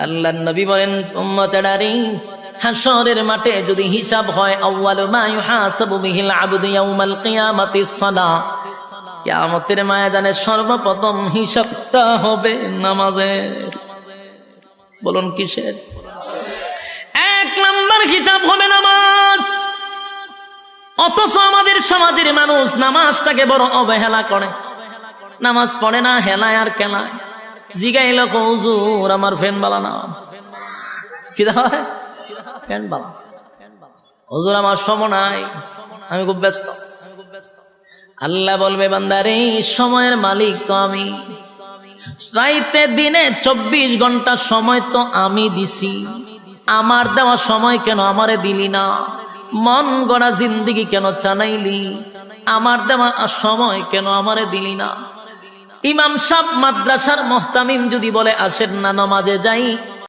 আল্লাহর নবী বলেন, উম্মতেরারে, হাশরের মাঠে যদি হিসাব হয়, আউয়ালু মা ইউহাসাবু বিহিল আবদু ইয়াউমাল কিয়ামাতিস সালাহ, কিয়ামতের ময়দানে সর্বপ্রথম হিসাবটা হবে নামাজের। বলুন কিসের? 1 নাম্বার হিসাব হবে নামাজ। অথচ আমাদের সমাজের মানুষ নামাজটাকে বড় অবহেলা করে, নামাজ পড়ে না, হেলায় আর কেলায়। জিগাইল, হুজুর আমার ফ্যান বালা না, কি হয় ফ্যান বালা, হুজুর আমার সময় নাই, আমি খুব ব্যস্ত। আল্লাহ বলবে, বান্দারে, সময়ের মালিক তো আমি, রাইতে দিনে 24 ঘন্টা সময় তো আমি দিছি, আমার দেওয়া সময় কেন আমারে দিলি না? মন গড়া জিন্দেগি কেন চালাইলি? আমার দেওয়া সময় কেন আমারে দিলি না? ইমাম সাহেব মাদ্রাসার মুহতামিম যদি বলে আসেন না নামাজে যাই,